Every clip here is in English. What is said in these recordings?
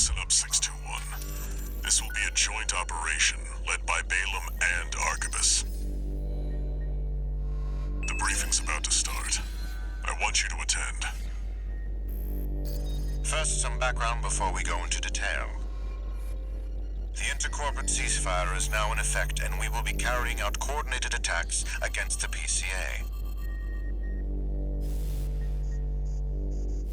Listen up, 621. This will be a joint operation led by Balaam and Arquebus. The briefing's about to start. I want you to attend. First, some background before we go into detail. The intercorporate ceasefire is now in effect, and we will be carrying out coordinated attacks against the PCA.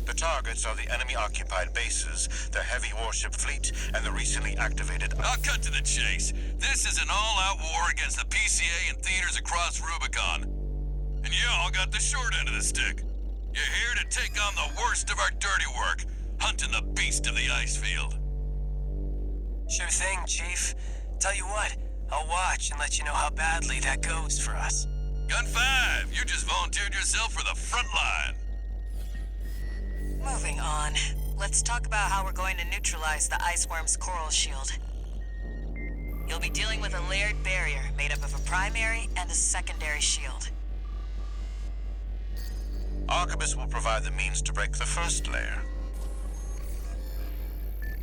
The targets are the enemy-occupied bases, the heavy warship fleet, and the recently activated... I'll cut to the chase. This is an all-out war against the PCA and theaters across Rubicon. And y'all got the short end of the stick. You're here to take on the worst of our dirty work, hunting the beast of the ice field. Sure thing, Chief. Tell you what, I'll watch and let you know how badly that goes for us. Gun 5, you just volunteered yourself for the front line. Moving on. Let's talk about how we're going to neutralize the Iceworm's coral shield. You'll be dealing with a layered barrier made up of a primary and a secondary shield. Arquebus will provide the means to break the first layer.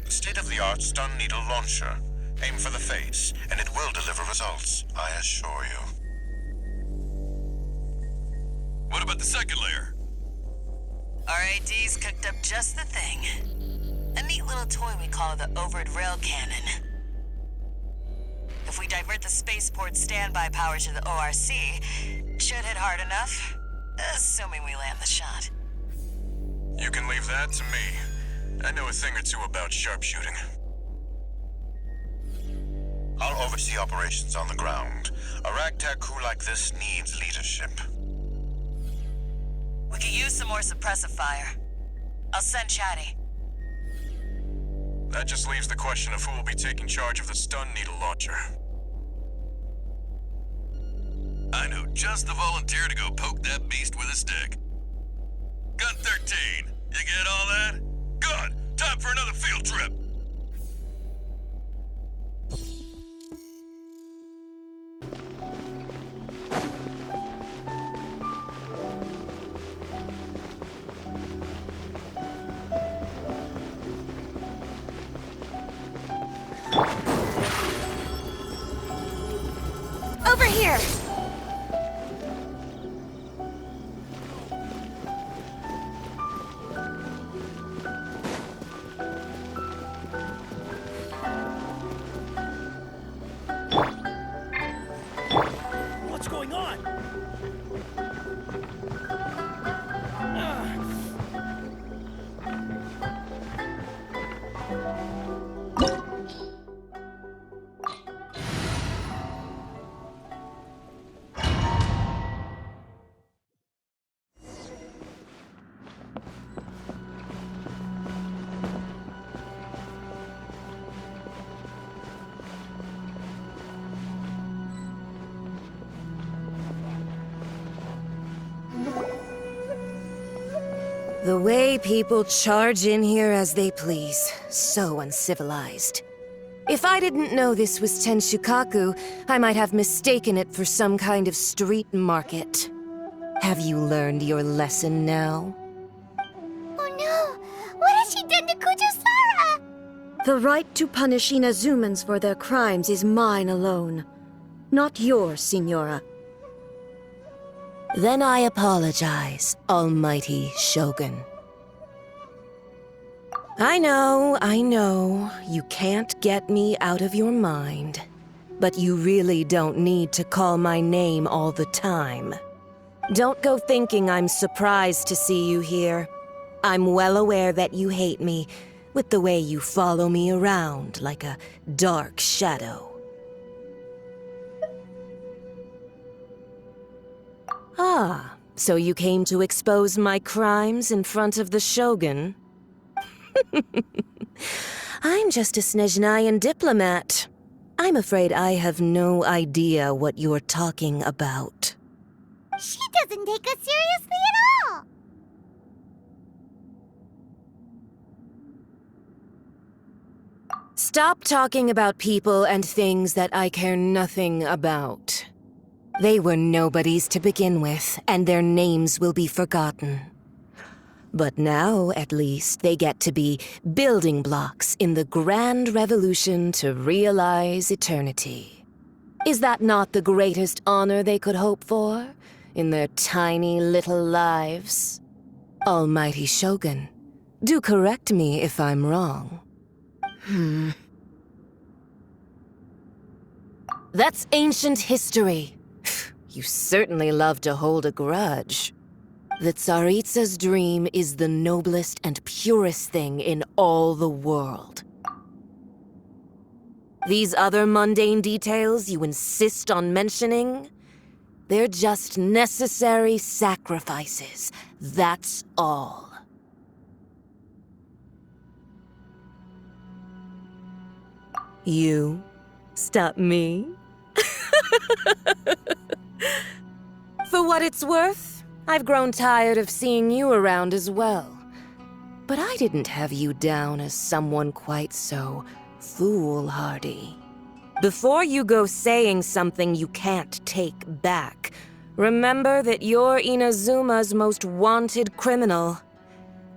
The state-of-the-art stun needle launcher. Aim for the face, and it will deliver results, I assure you. What about the second layer? RAD's cooked up just the thing. A neat little toy we call the overed rail cannon. If we divert the spaceport's standby power to the ORC, should hit hard enough, assuming we land the shot. You can leave that to me. I know a thing or two about sharpshooting. I'll oversee operations on the ground. A ragtag crew like this needs leadership. We could use some more suppressive fire. I'll send Chatty. That just leaves the question of who will be taking charge of the stun needle launcher. I know just the volunteer to go poke that beast with a stick. Gun 13, you get all that? Good! Time for another field trip! Over here! What's going on? The way people charge in here as they please. So uncivilized. If I didn't know this was Tenshukaku, I might have mistaken it for some kind of street market. Have you learned your lesson now? Oh no! What has she done to Kujusara? The right to punish Inazumans for their crimes is mine alone. Not yours, signora. Then I apologize, almighty Shogun. I know, you can't get me out of your mind. But you really don't need to call my name all the time. Don't go thinking I'm surprised to see you here. I'm well aware that you hate me, with the way you follow me around like a dark shadow. Ah, so you came to expose my crimes in front of the Shogun? I'm just a Snezhnayan diplomat. I'm afraid I have no idea what you're talking about. She doesn't take us seriously at all! Stop talking about people and things that I care nothing about. They were nobodies to begin with, and their names will be forgotten. But now, at least, they get to be building blocks in the grand revolution to realize eternity. Is that not the greatest honor they could hope for in their tiny little lives? Almighty Shogun, do correct me if I'm wrong. That's ancient history. You certainly love to hold a grudge. The Tsaritsa's dream is the noblest and purest thing in all the world. These other mundane details you insist on mentioning, they're just necessary sacrifices. That's all. You stop me? For what it's worth, I've grown tired of seeing you around as well. But I didn't have you down as someone quite so foolhardy. Before you go saying something you can't take back, remember that you're Inazuma's most wanted criminal.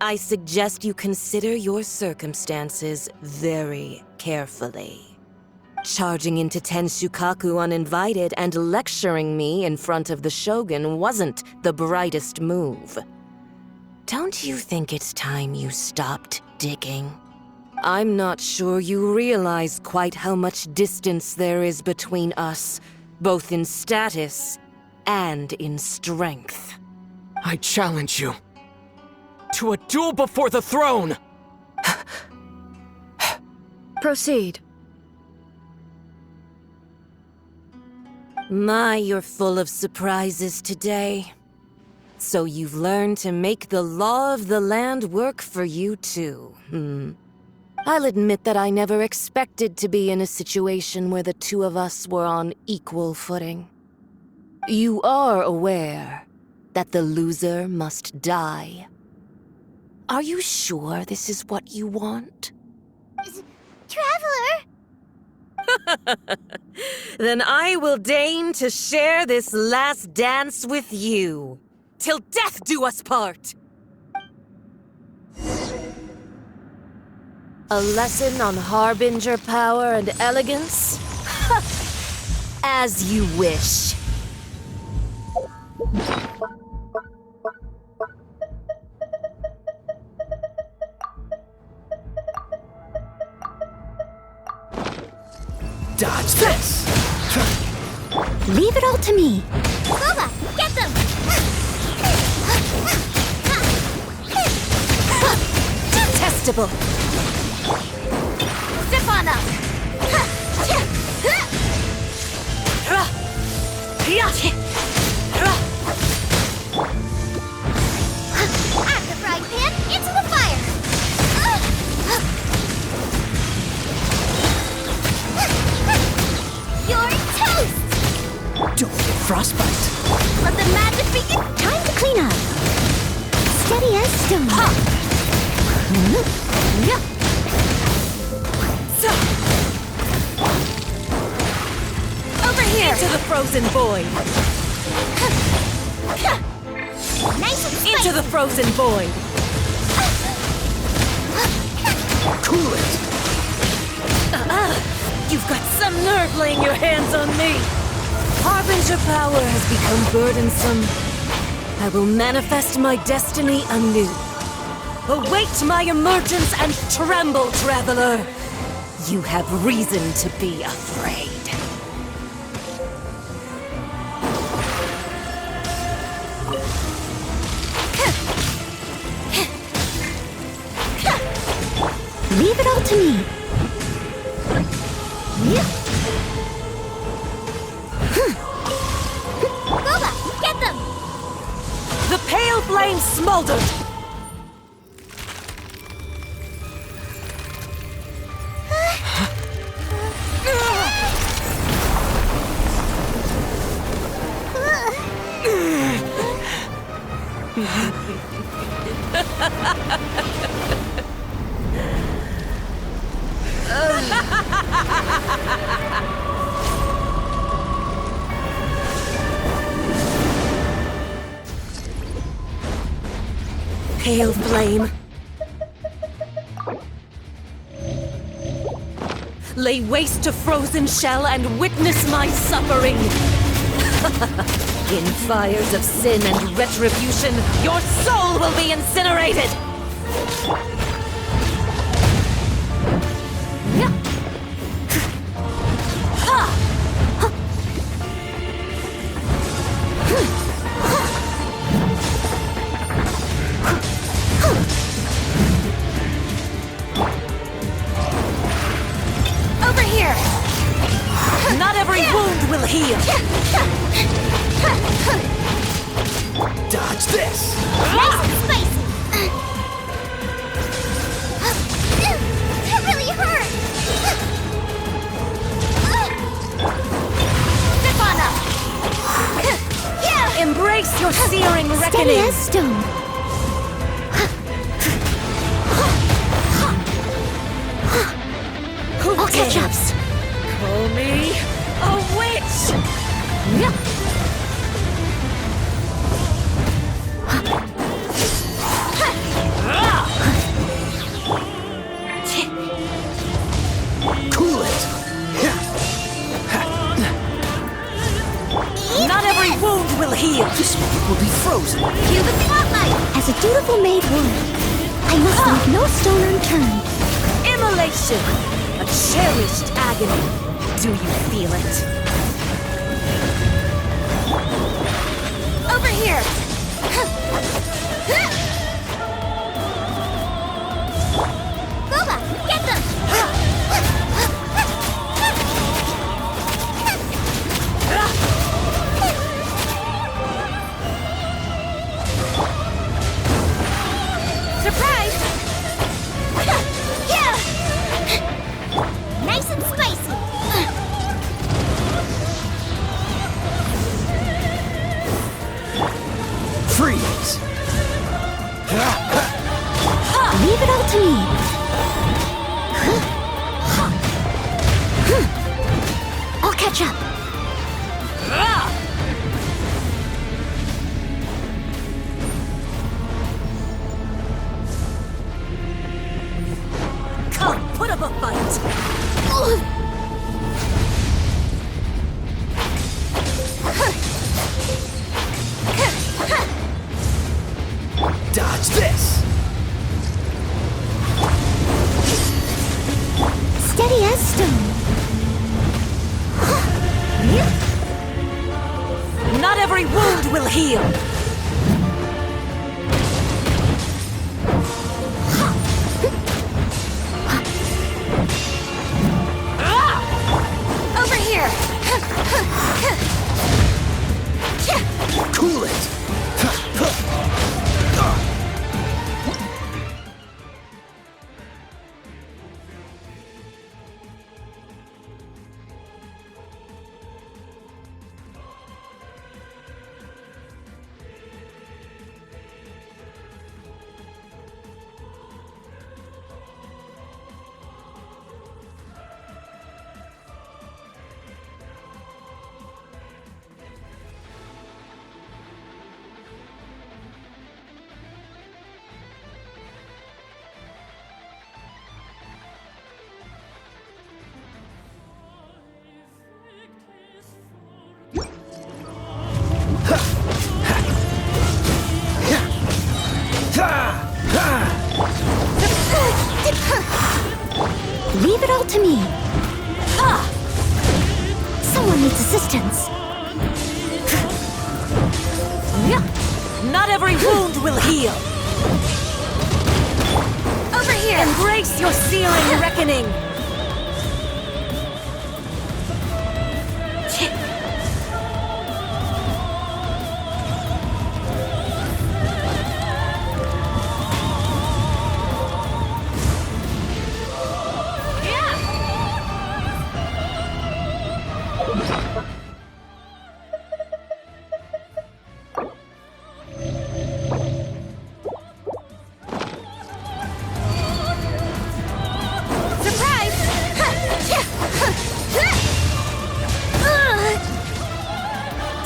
I suggest you consider your circumstances very carefully. Charging into Tenshukaku uninvited and lecturing me in front of the Shogun wasn't the brightest move. Don't you think it's time you stopped digging? I'm not sure you realize quite how much distance there is between us, both in status and in strength. I challenge you to a duel before the throne! Proceed. My, you're full of surprises today. So you've learned to make the law of the land work for you too, I'll admit that I never expected to be in a situation where the two of us were on equal footing. You are aware that the loser must die. Are you sure this is what you want? Traveler! Then I will deign to share this last dance with you. Till death do us part! A lesson on harbinger power and elegance? As you wish. Dodge this! Leave it all to me. Boba, get them! Detestable! Zip on them! At the frying pan, into the fire! You're toast! Don't get frostbite! Let the magic begin! Time to clean up! Steady as stone! Over here! Into the frozen void! Nice and spicy. Into the frozen void! Cool it! You've got some nerve laying your hands on me! Harbinger power has become burdensome. I will manifest my destiny anew. Await my emergence and tremble, traveler! You have reason to be afraid. Leave it all to me. Boba, get them! The pale flame smoldered! pale flame. Lay waste to frozen shell and witness my suffering. In fires of sin and retribution, your soul will be incinerated! Over here! Not every wound will heal! Dodge this! Nice and spicy! That really hurt! Step on up! Yeah! Embrace your searing Steady reckoning! as stone. Who I'll catch up. dares call me a witch? Cool it! Not every wound will heal! This one will be frozen! Cue the spotlight! As a dutiful maid woman, I must leave no stone unturned. Immolation! A cherished agony. Do you feel it? Over here! Boba, get them! Surprise! Yeah! Nice and spicy! Freeze! Leave it all to me. I'll catch up. Come, put up a fight! Dodge this! Steady as stone. Not every wound will heal! Over here. Cool it! Leave it all to me. Someone needs assistance. Not every wound will heal! Over here. Embrace your searing reckoning!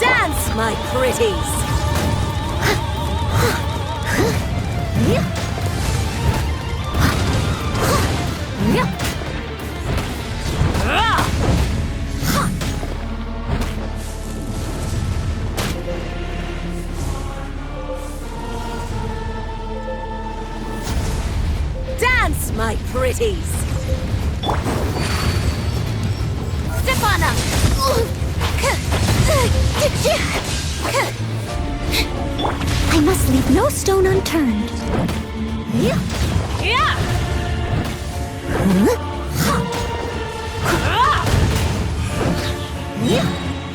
Dance, my pretties! Dance, my pretties! Step on them! I must leave no stone unturned.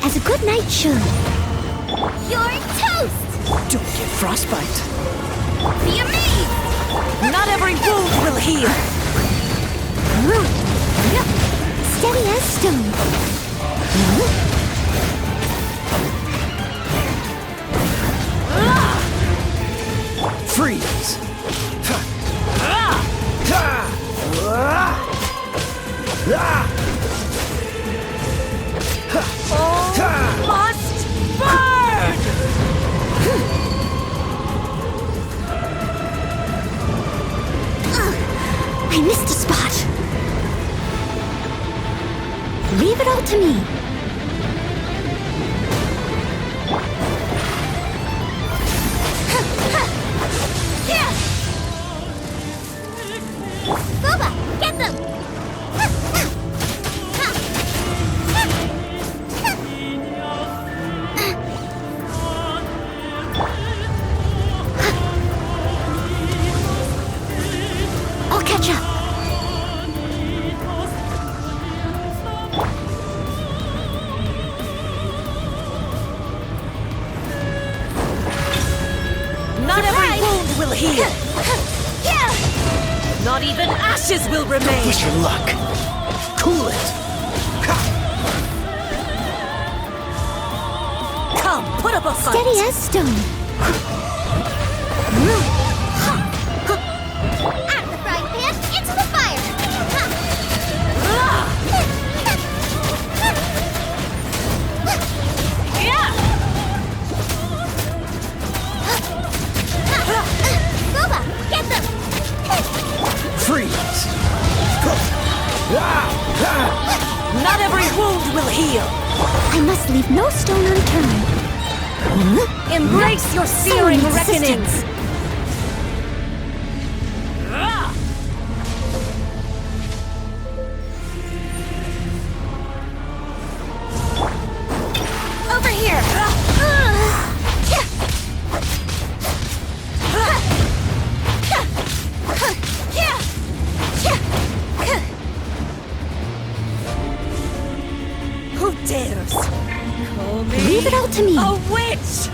As a good knight should. You're toast! Don't get frostbite. Be amazed! Not every wound will heal. Steady as stone. Freeze! Must burn! I missed a spot. Leave it all to me. Boba, get them! I'll catch up. Not every wound will heal. Not even ashes will remain. Push your luck. Cool it. Come, put up a fight. Steady as stone. Out of the frying pan, into the fire! Boba, get them! Freeze! Not every wound will heal. I must leave no stone unturned. Embrace your searing Sullen reckoning. resistance. Over here. Who dares call me Leave it all to me. a witch?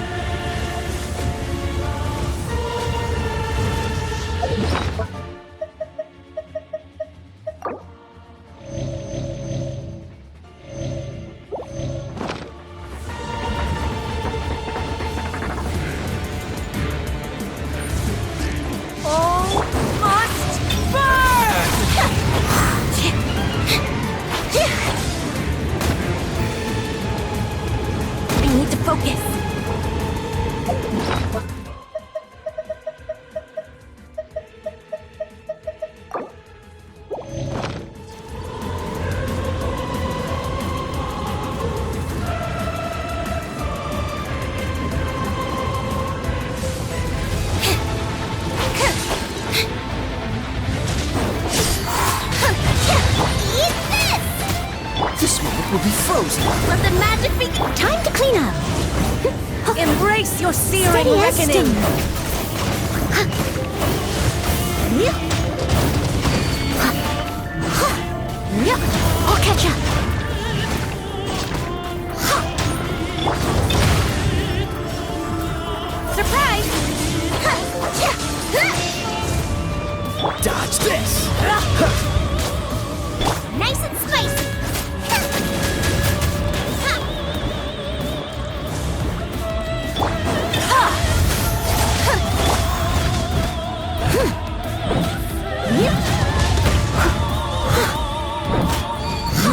All must burn! I need to focus. This moment will be frozen. Let the magic be. Time to clean up. Embrace your searing Steady as reckoning. I'll catch up. Surprise! Dodge this. Nice and spicy.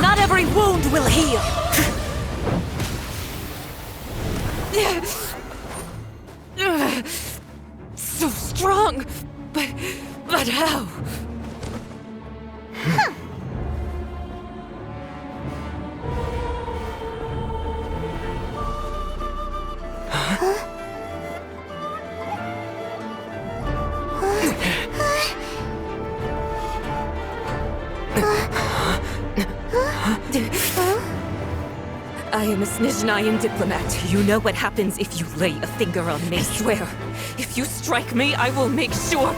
Not every wound will heal. So strong. But how? I am a Snezhnayan diplomat. You know what happens if you lay a finger on me. I swear, if you strike me, I will make sure...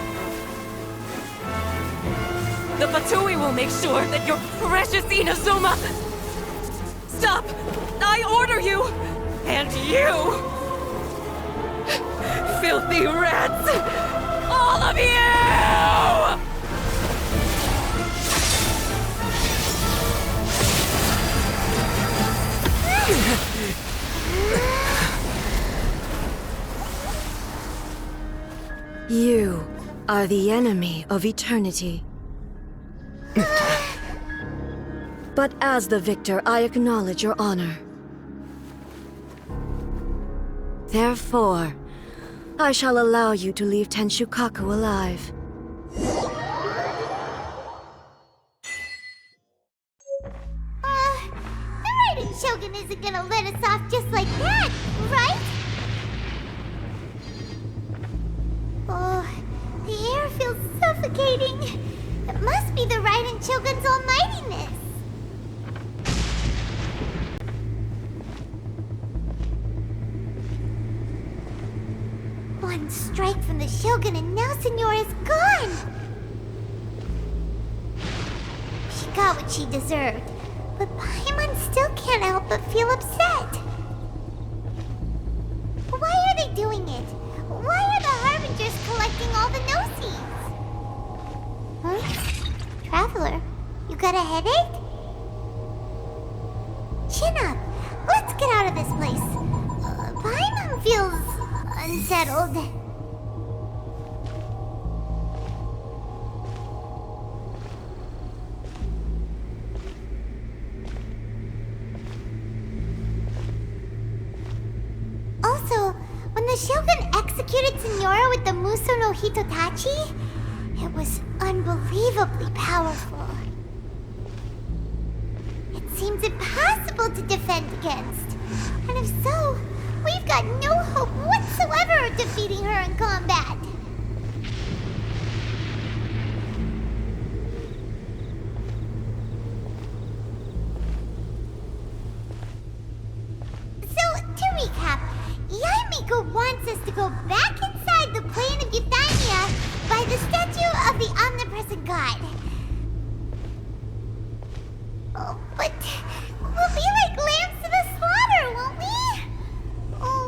The Fatui will make sure that your precious Inazuma... Stop! I order you! And you! Filthy rats! All of you! You are the enemy of eternity. But as the victor, I acknowledge your honor. Therefore, I shall allow you to leave Tenshukaku alive. The Raiden Shogun isn't gonna let us off just like that, right? Oh, the air feels suffocating. It must be the Raiden Shogun's almightiness. One strike from the Shogun and now Signora's gone! She got what she deserved, but Paimon still can't help but feel upset. Why are they doing it? Why are the Harbingers collecting all the no-seeds? Huh? Traveler, you got a headache? Chin up. Let's get out of this place. Paimon feels... unsettled. Also, when the Shogun executed Signora with the Muso no Hitotachi, it was unbelievably powerful. It seems impossible to defend against. And if so, we've got no hope whatsoever of defeating her in combat. So, to recap, Yaimiko wants us to go back inside the plane of Euthymia by the statue of the omnipresent god. Oh, but we'll be like lambs to the slaughter, won't we? Oh,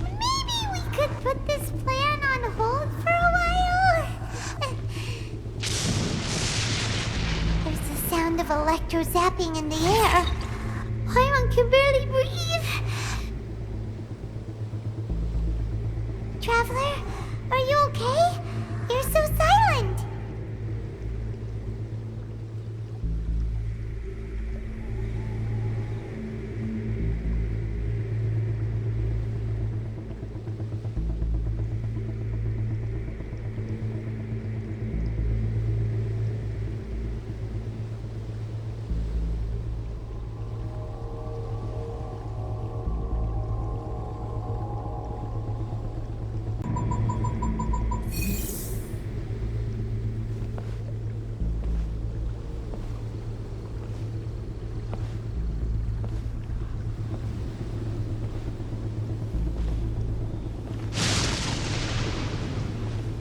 maybe we could put this plan on hold for a while? There's the sound of electro zapping in the air. Paimon can barely breathe. Traveler, are you okay? You're so silent.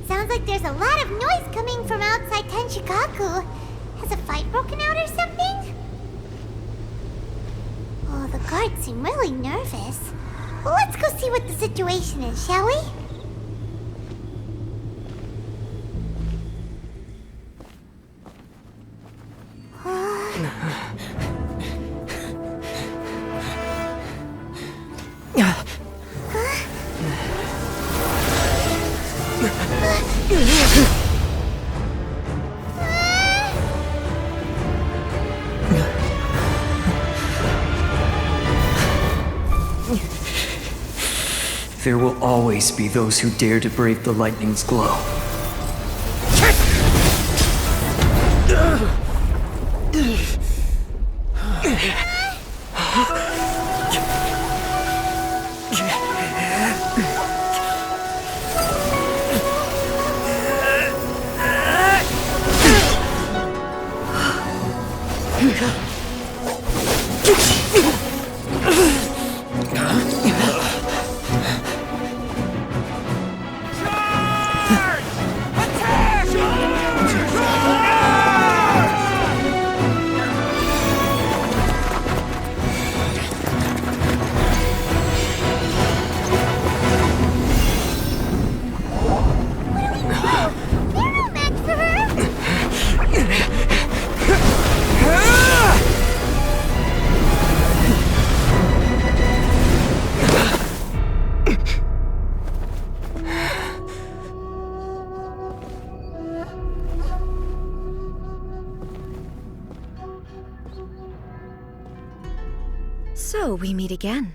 Sounds like there's a lot of noise coming from outside Tenshukaku. Has a fight broken out or something? Oh, the guards seem really nervous. Well, let's go see what the situation is, shall we? There will always be those who dare to brave the lightning's glow. So we meet again.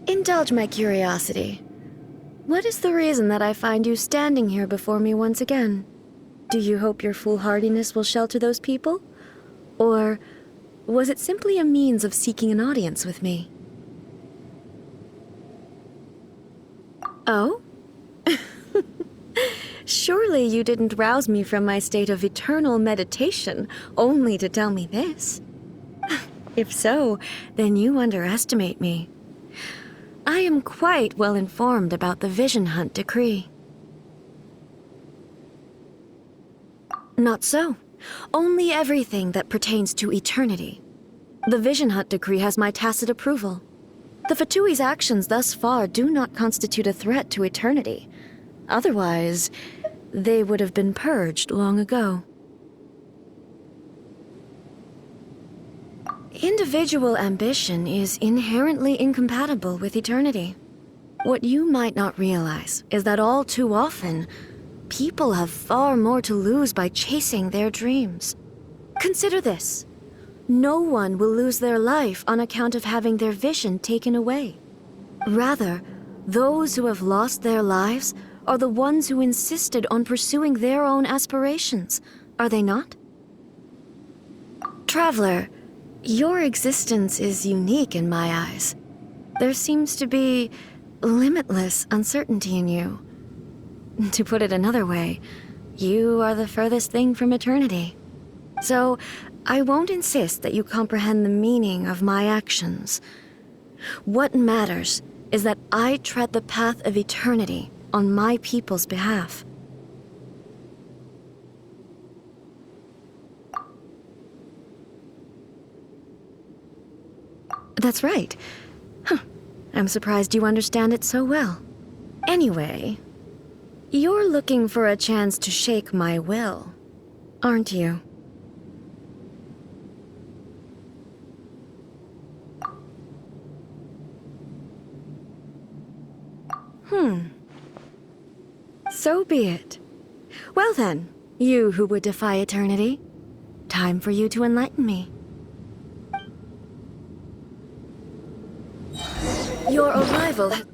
Indulge my curiosity. What is the reason that I find you standing here before me once again? Do you hope your foolhardiness will shelter those people? Or was it simply a means of seeking an audience with me? Oh? Surely you didn't rouse me from my state of eternal meditation only to tell me this. If so, then you underestimate me. I am quite well informed about the Vision Hunt decree. Not so. Only everything that pertains to eternity. The Vision Hunt decree has my tacit approval. The Fatui's actions thus far do not constitute a threat to eternity. Otherwise, they would have been purged long ago. Individual ambition is inherently incompatible with eternity. What you might not realize is that all too often, people have far more to lose by chasing their dreams. Consider this. No one will lose their life on account of having their vision taken away. Rather, those who have lost their lives are the ones who insisted on pursuing their own aspirations, are they not? Traveler, your existence is unique in my eyes. There seems to be limitless uncertainty in you. To put it another way, you are the furthest thing from eternity. So, I won't insist that you comprehend the meaning of my actions. What matters is that I tread the path of eternity on my people's behalf. That's right. Huh. I'm surprised you understand it so well. Anyway, you're looking for a chance to shake my will, aren't you? So be it. Well then, you who would defy eternity, time for you to enlighten me. Your arrival has...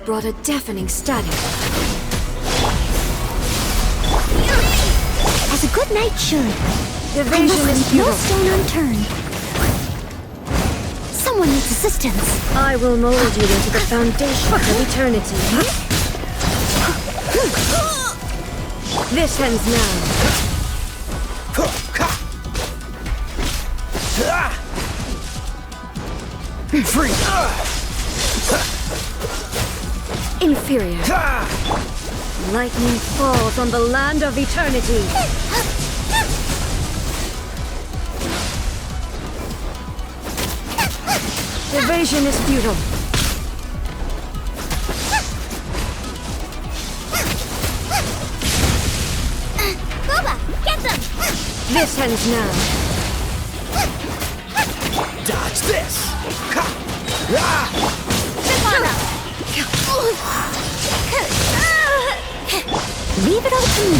brought a deafening static. As a good knight should. Evasion is No futile. stone unturned. Someone needs assistance. I will mold you into the foundation of eternity. This ends now. Free! Inferior. Lightning falls on the land of eternity. Evasion is futile. Boba, get them! This ends now. Dodge this! Leave it all to me.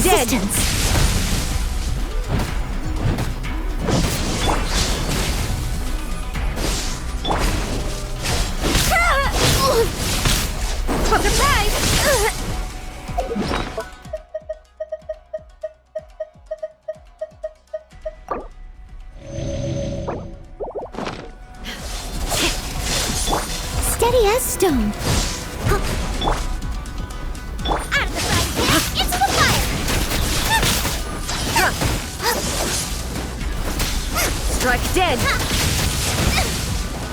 assistance. Surprise! Steady as stone. Out of the frying pan, into the fire! Strike dead!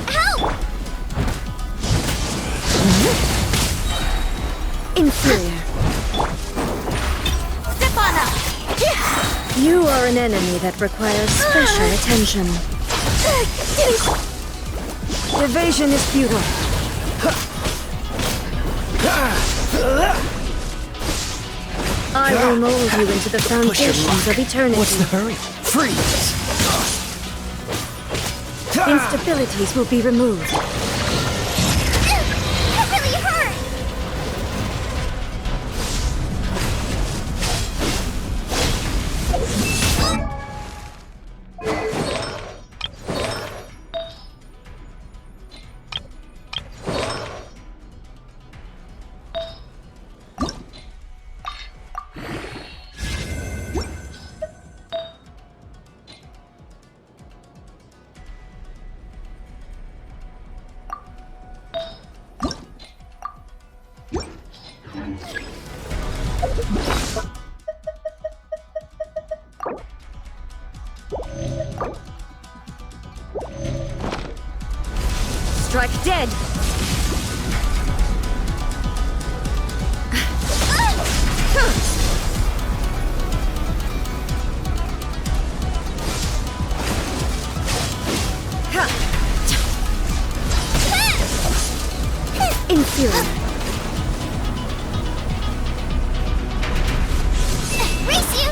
Help! Inferior. Step on up! You are an enemy that requires special attention. Evasion is futile. I will mold you into the foundations of eternity. What's the hurry? Freeze! Instabilities will be removed. That really hurt! Strike dead! Inferior. Race you!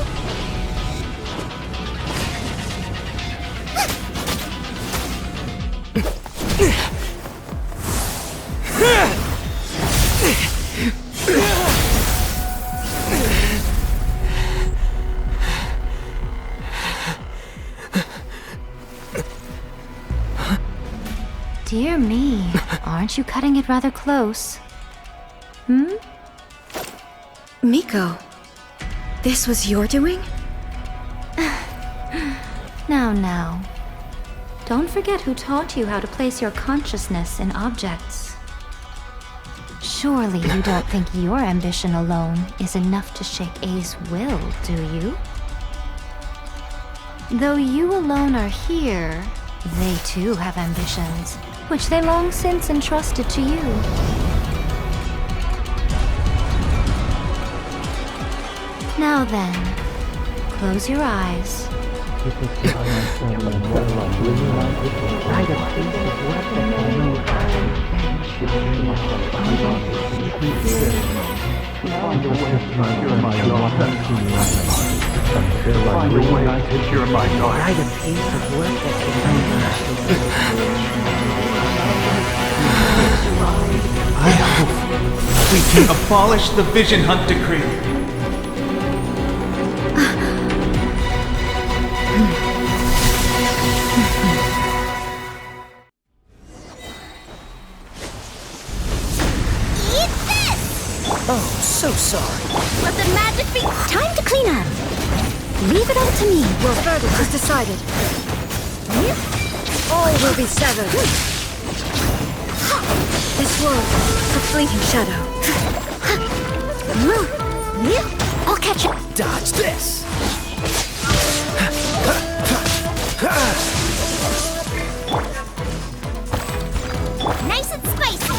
Dear me, aren't you cutting it rather close? Miko, this was your doing? Now. Don't forget who taught you how to place your consciousness in objects. Surely you don't think your ambition alone is enough to shake A's will, do you? Though you alone are here, they too have ambitions, which they long since entrusted to you. Now then, close your eyes. I hope we can abolish the Vision Hunt Decree. Oh, so sorry. Let the magic be... Time to clean up. Leave it all to me. Your verdict is decided. All will be severed. This world, a fleeting shadow. I'll catch you. Dodge this! Nice and spicy.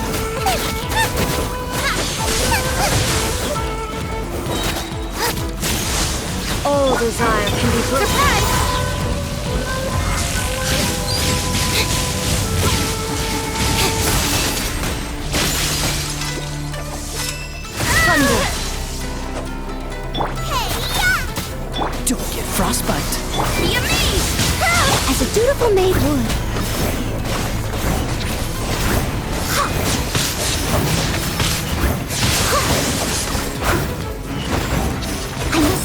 All desire can be broken. Surprise! Thunder. Don't get frostbite. Be amazed! As a dutiful maid would. I must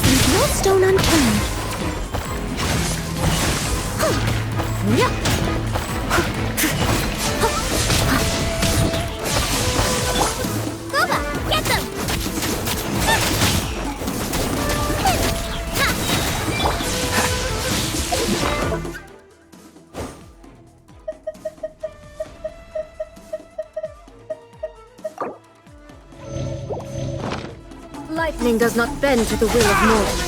Gooba, get them! Lightning does not bend to the will of mortals.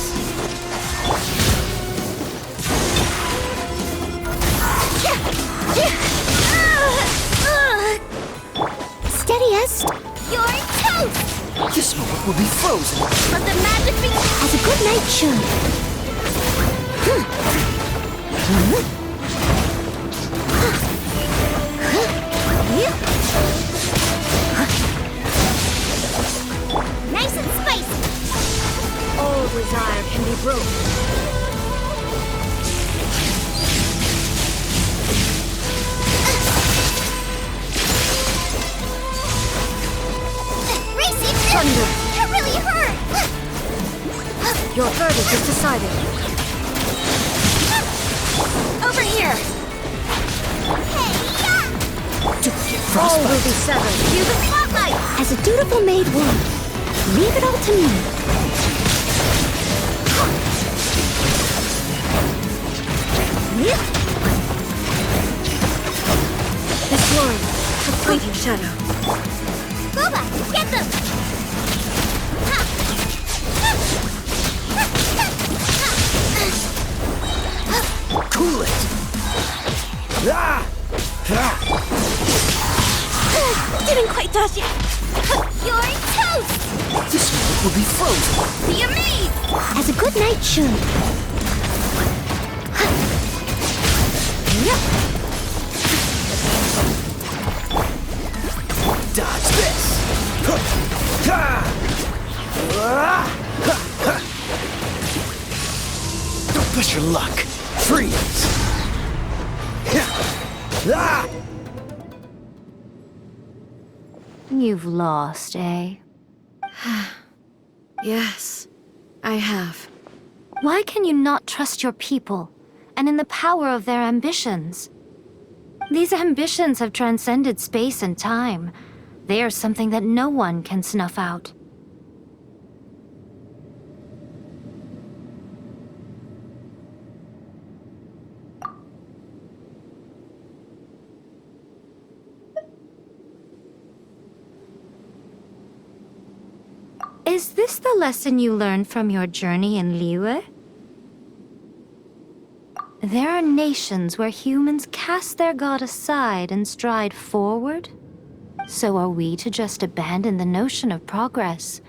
Steadiest. You're toast! This moment will be frozen. Let the magic be... As a good knight should. Nice and spicy! All desire can be broken. Racy! Thunder. That really hurt! Your verdict is decided. Over here! Hey, yeah! All will be severed. Use the spotlight! As a dutiful maid would. Leave it all to me. This one, a fleeting shadow. Gooba, get them! Cool it. Ah! Ah! Didn't quite touch it! You're toast! This moment will be frozen. Be amazed! As a good knight should. Dodge this. Don't push your luck. Freeze. Ah! You've lost, eh? Yes, I have. Why can you not trust your people, and in the power of their ambitions? These ambitions have transcended space and time. They are something that no one can snuff out. Is this the lesson you learned from your journey in Liyue? There are nations where humans cast their god aside and stride forward. So are we to just abandon the notion of progress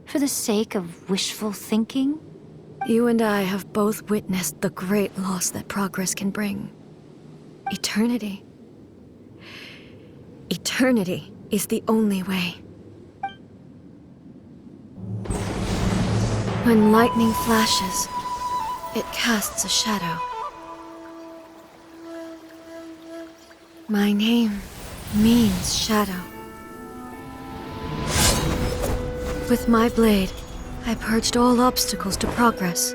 for the sake of wishful thinking? You and I have both witnessed the great loss that progress can bring. Eternity. Eternity is the only way. When lightning flashes, it casts a shadow. My name means shadow. With my blade, I purged all obstacles to progress.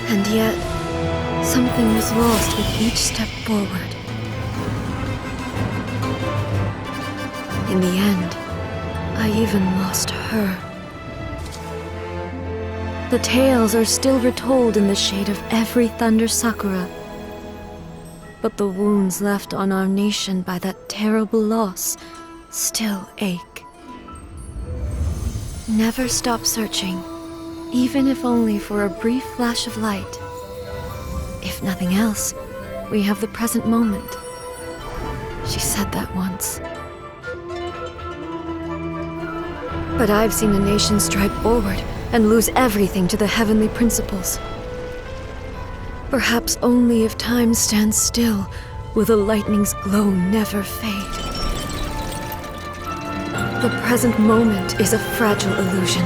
And yet, something was lost with each step forward. In the end, I even lost her. The tales are still retold in the shade of every Thunder Sakura. But the wounds left on our nation by that terrible loss still ache. Never stop searching, even if only for a brief flash of light. If nothing else, we have the present moment. She said that once. But I've seen a nation stride forward and lose everything to the heavenly principles. Perhaps only if time stands still will the lightning's glow never fade. The present moment is a fragile illusion.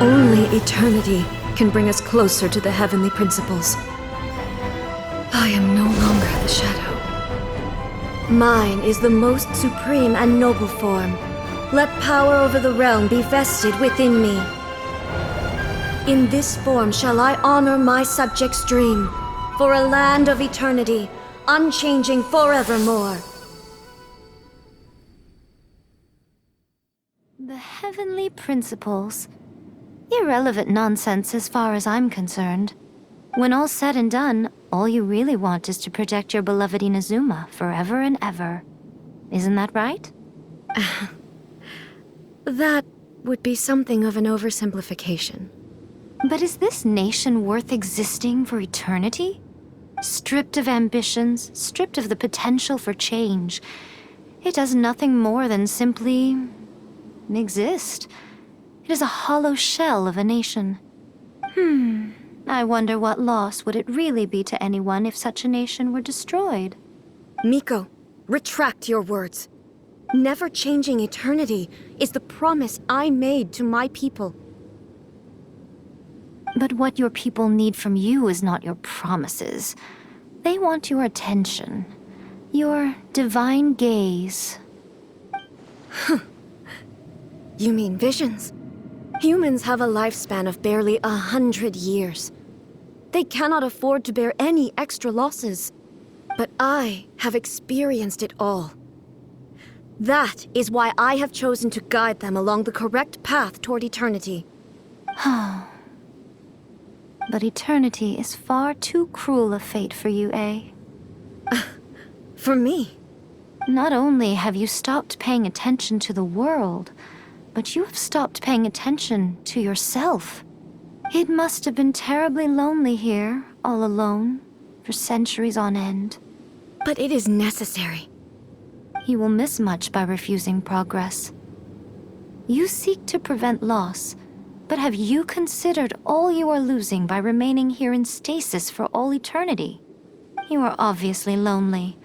Only eternity can bring us closer to the heavenly principles. I am no longer the shadow. Mine is the most supreme and noble form. Let power over the realm be vested within me. In this form shall I honor my subjects' dream, for a land of eternity, unchanging forevermore. The heavenly principles. Irrelevant nonsense as far as I'm concerned. When all's said and done, all you really want is to protect your beloved Inazuma forever and ever. Isn't that right? That would be something of an oversimplification. But is this nation worth existing for eternity? Stripped of ambitions, stripped of the potential for change, it does nothing more than simply exist. It is a hollow shell of a nation. I wonder what loss would it really be to anyone if such a nation were destroyed? Miko, retract your words. Never changing eternity is the promise I made to my people. But what your people need from you is not your promises. They want your attention. Your divine gaze. You mean visions? Humans have a lifespan of barely 100 years. They cannot afford to bear any extra losses. But I have experienced it all. That is why I have chosen to guide them along the correct path toward eternity. But eternity is far too cruel a fate for you, eh? For me? Not only have you stopped paying attention to the world, but you have stopped paying attention to yourself. It must have been terribly lonely here, all alone, for centuries on end. But it is necessary. You will miss much by refusing progress. You seek to prevent loss, but have you considered all you are losing by remaining here in stasis for all eternity? You are obviously lonely,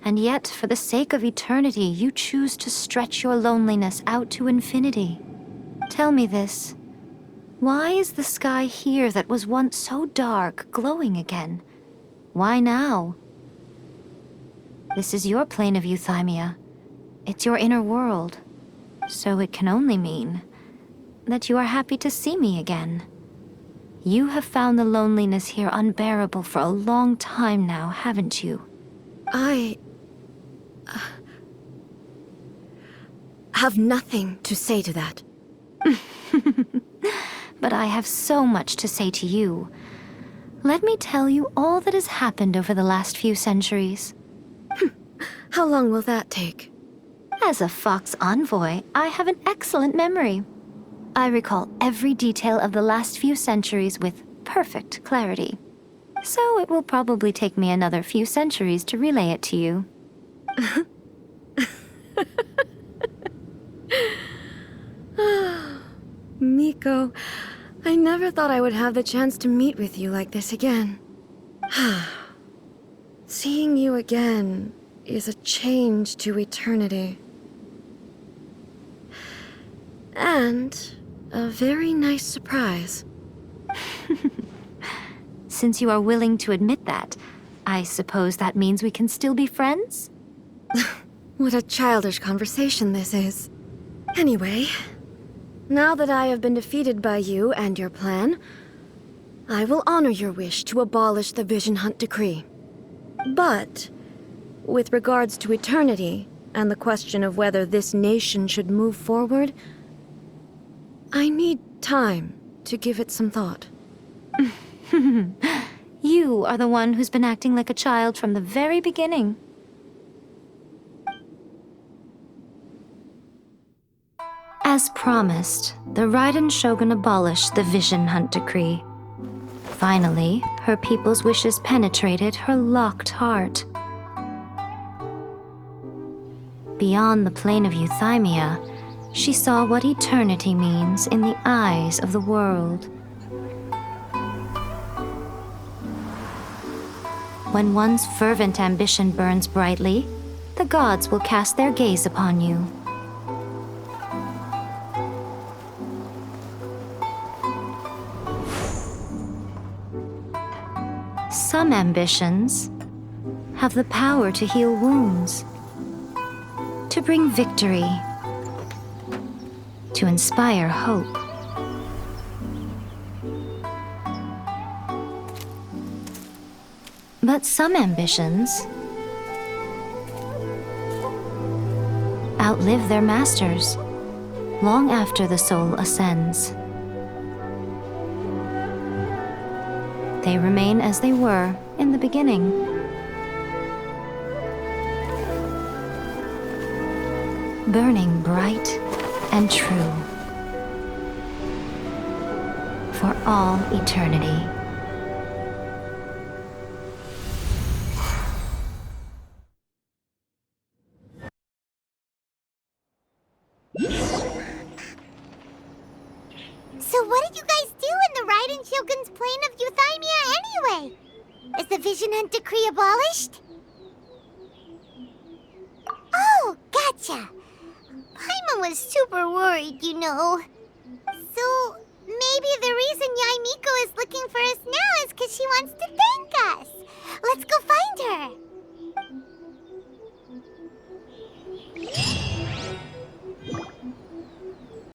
and yet for the sake of eternity, you choose to stretch your loneliness out to infinity. Tell me this. Why is the sky here that was once so dark glowing again? Why now? This is your plane of euthymia. It's your inner world. So it can only mean that you are happy to see me again. You have found the loneliness here unbearable for a long time now, haven't you? I have nothing to say to that. But I have so much to say to you. Let me tell you all that has happened over the last few centuries. How long will that take? As a Fox envoy, I have an excellent memory. I recall every detail of the last few centuries with perfect clarity. So it will probably take me another few centuries to relay it to you. Miko, I never thought I would have the chance to meet with you like this again. Seeing you again is a change to eternity. And a very nice surprise. Since you are willing to admit that, I suppose that means we can still be friends? What a childish conversation this is. Anyway, now that I have been defeated by you and your plan, I will honor your wish to abolish the Vision Hunt Decree. But, with regards to eternity, and the question of whether this nation should move forward, I need time to give it some thought. You are the one who's been acting like a child from the very beginning. As promised, the Raiden Shogun abolished the Vision Hunt Decree. Finally, her people's wishes penetrated her locked heart. Beyond the plane of euthymia, she saw what eternity means in the eyes of the world. When one's fervent ambition burns brightly, the gods will cast their gaze upon you. Some ambitions have the power to heal wounds, to bring victory, to inspire hope. But some ambitions outlive their masters long after the soul ascends. They remain as they were in the beginning. Burning bright and true for all eternity. So what did you guys do in the Raiden Shogun's plane of Euthymia anyway? Is the Vision Hunt decree abolished? Oh, gotcha. Paimon was super worried, you know. So maybe the reason Yaimiko is looking for us now is because she wants to thank us. Let's go find her.